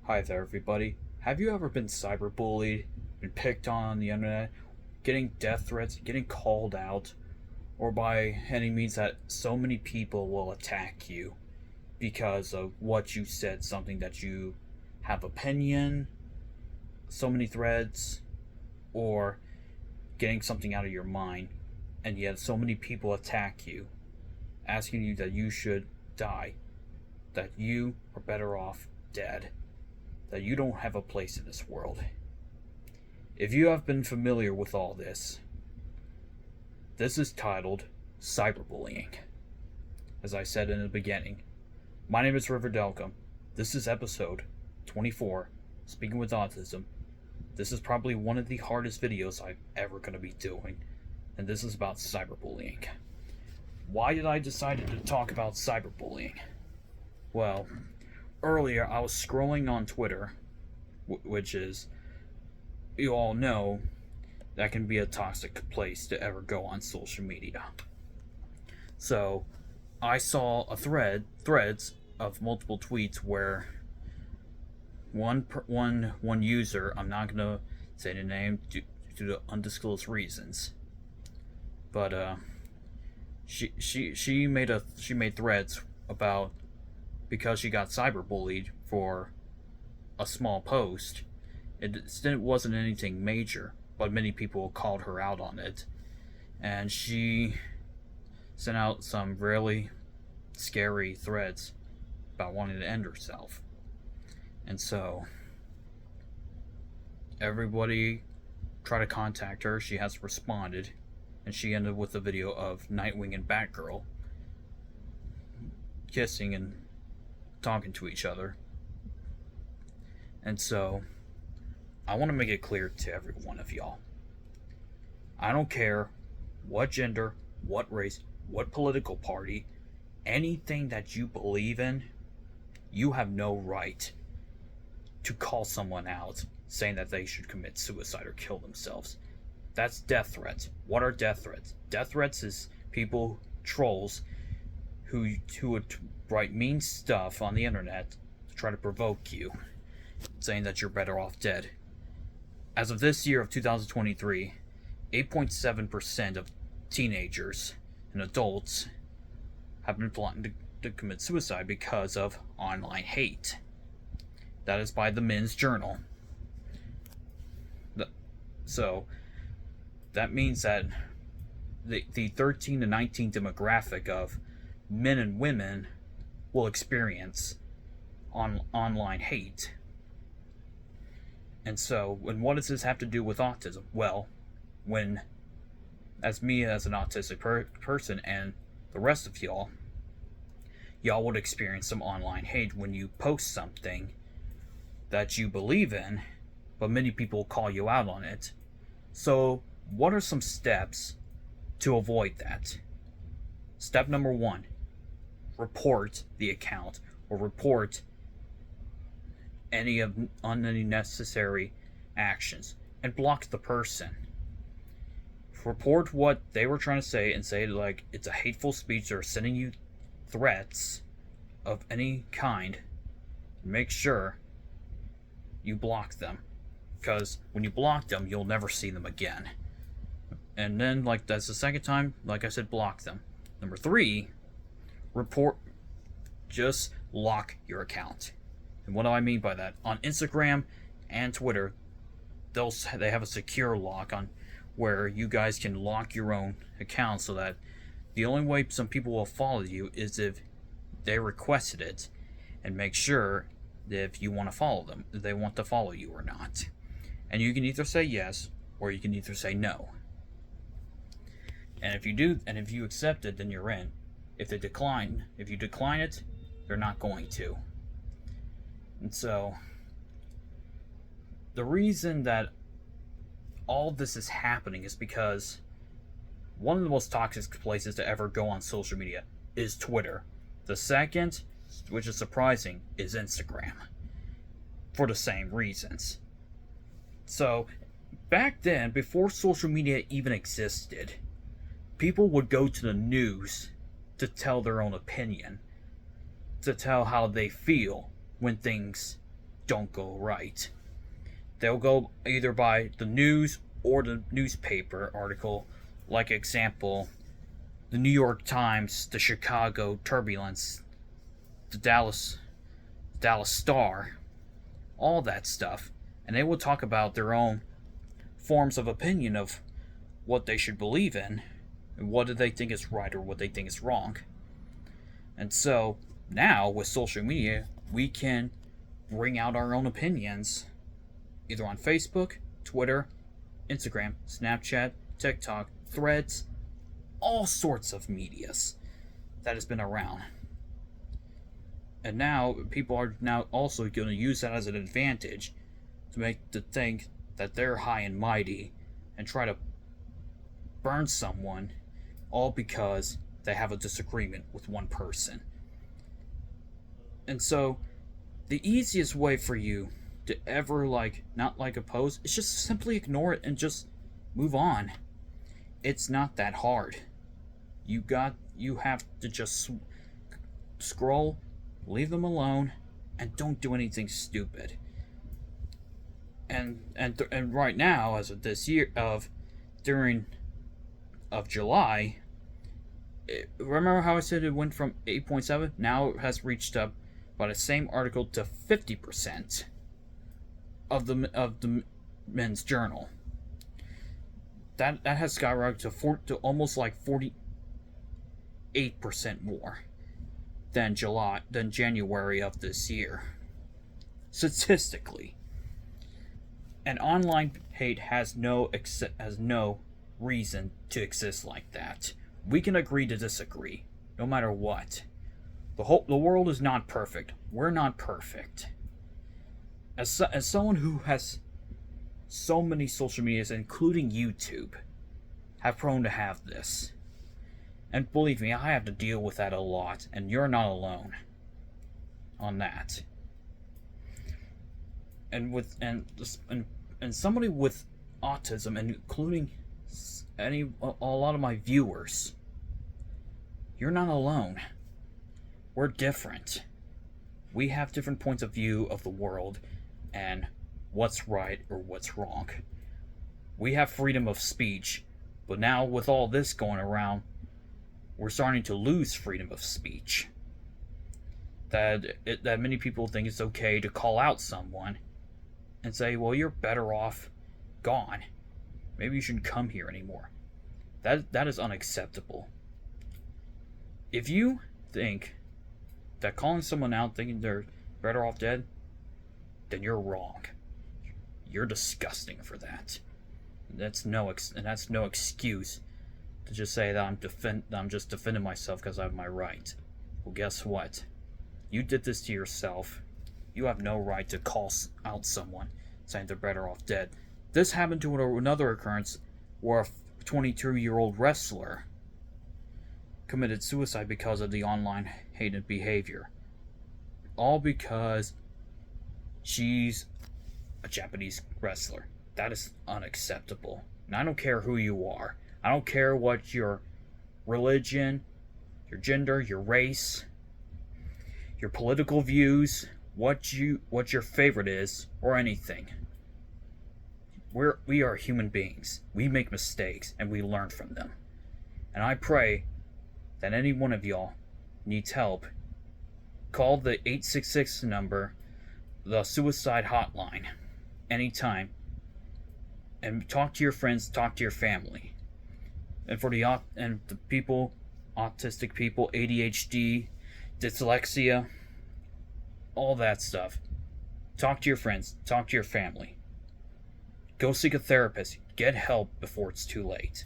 Hi there, everybody. Have you ever been cyberbullied, been picked on the internet, getting death threats, getting called out, or by any means that so many people will attack you because of what you said, something that you have opinion, so many threads, or getting something out of your mind, and yet so many people attack you, asking you that you should die, that you are better off dead, that you don't have a place in this world. If you have been familiar with all this, this is titled cyberbullying. As I said in the beginning, my name is River Delcom. This is episode 24, Speaking with Autism. This is probably one of the hardest videos I'm ever going to be doing, and this is about cyberbullying. Why did I decide to talk about cyberbullying? Well, earlier I was scrolling on Twitter, which is, you all know, that can be a toxic place to ever go on social media. So, I saw threads of multiple tweets where one user, I'm not gonna say the name due to undisclosed reasons, but she made threads about, because she got cyberbullied for a small post. It wasn't anything major, but many people called her out on it, and she sent out some really scary threads about wanting to end herself. And so everybody tried to contact her. She has responded, and she ended with a video of Nightwing and Batgirl kissing and talking to each other. And so I want to make it clear to every one of y'all, I don't care what gender, what race, what political party, anything that you believe in, you have no right to call someone out saying that they should commit suicide or kill themselves. That's death threats. What are death threats? Death threats is people, trolls, who would write mean stuff on the internet to try to provoke you, saying that you're better off dead. As of this year of 2023, 8.7% of teenagers and adults have been plotting to commit suicide because of online hate. That is by the Men's Journal. So that means that the 13 to 19 demographic of men and women will experience online hate. And so, what does this have to do with autism? Well, as me as an autistic person and the rest of y'all would experience some online hate when you post something that you believe in, but many people call you out on it. So, what are some steps to avoid that? Step number 1, report the account, or report any unnecessary actions, and block the person. Report what they were trying to say and say like it's a hateful speech or sending you threats of any kind. Make sure you block them, because when you block them, you'll never see them again. And then, like, that's the second time, like I said, block them. Number 3, just lock your account. And what do I mean by that? On Instagram and Twitter, they have a secure lock on where you guys can lock your own account, so that the only way some people will follow you is if they requested it, and make sure that if you want to follow them, if they want to follow you or not. And you can either say yes, or you can either say no. And if you do, and if you accept it, then you're in. If you decline it, they're not going to. And so, the reason that all this is happening is because one of the most toxic places to ever go on social media is Twitter. The second, which is surprising, is Instagram, for the same reasons. So, back then, before social media even existed, people would go to the news to tell their own opinion, to tell how they feel when things don't go right. They'll go either by the news or the newspaper article, like example, the New York Times, the Chicago Turbulence, the Dallas Star, all that stuff, and they will talk about their own forms of opinion of what they should believe in, and what do they think is right or what they think is wrong. And so now with social media, we can bring out our own opinions either on Facebook, Twitter, Instagram, Snapchat, TikTok, Threads, all sorts of medias that has been around. And now people are now also going to use that as an advantage to make to think that they're high and mighty and try to burn someone, all because they have a disagreement with one person. And so the easiest way for you to ever not a post is just simply ignore it and just move on. It's not that hard. You have to just scroll, leave them alone, and don't do anything stupid. And right now, as of this year, during July, remember how I said it went from 8.7? Now it has reached up by the same article to 50% of the Men's Journal. That has skyrocketed to almost 48% more than January of this year, statistically. And online hate has no reason to exist like that. We can agree to disagree, no matter what. The world is not perfect. We're not perfect. As someone who has so many social medias, including YouTube, have prone to have this. And believe me, I have to deal with that a lot, and you're not alone on that. And somebody with autism, and including a lot of my viewers, you're not alone. We're different. We have different points of view of the world and what's right or what's wrong. We have freedom of speech, but now with all this going around, we're starting to lose freedom of speech. That many people think it's okay to call out someone and say, well, you're better off gone. Maybe you shouldn't come here anymore. That is unacceptable. If you think that calling someone out thinking they're better off dead, then you're wrong. You're disgusting for that. That's no excuse to just say that I'm just defending myself because I have my right. Well, guess what? You did this to yourself. You have no right to call out someone saying they're better off dead. This happened to another occurrence where a 22-year-old wrestler committed suicide because of the online hated behavior. All because she's a Japanese wrestler. That is unacceptable. And I don't care who you are. I don't care what your religion, your gender, your race, your political views, what your favorite is, or anything. We are human beings. We make mistakes and we learn from them. And I pray that any one of y'all needs help, call the 866 number, the suicide hotline, anytime, and talk to your friends, talk to your family. And for the people, autistic people, ADHD, dyslexia, all that stuff, talk to your friends, talk to your family. Go seek a therapist. Get help before it's too late.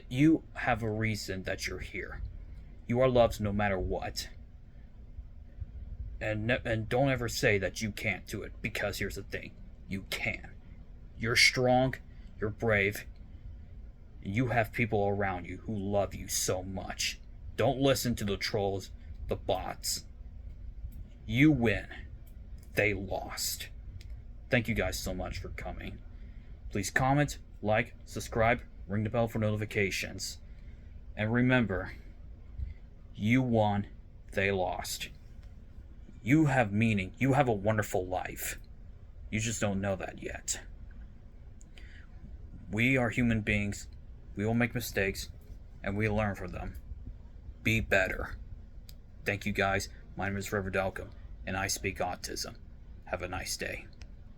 You have a reason that you're here. You are loved no matter what. And don't ever say that you can't do it, because here's the thing. You can. You're strong. You're brave. You have people around you who love you so much. Don't listen to the trolls, the bots. You win. They lost. Thank you guys so much for coming. Please comment, like, subscribe, ring the bell for notifications. And remember, you won, they lost. You have meaning. You have a wonderful life. You just don't know that yet. We are human beings. We will make mistakes, and we learn from them. Be better. Thank you guys. My name is River Delcom, and I speak autism. Have a nice day.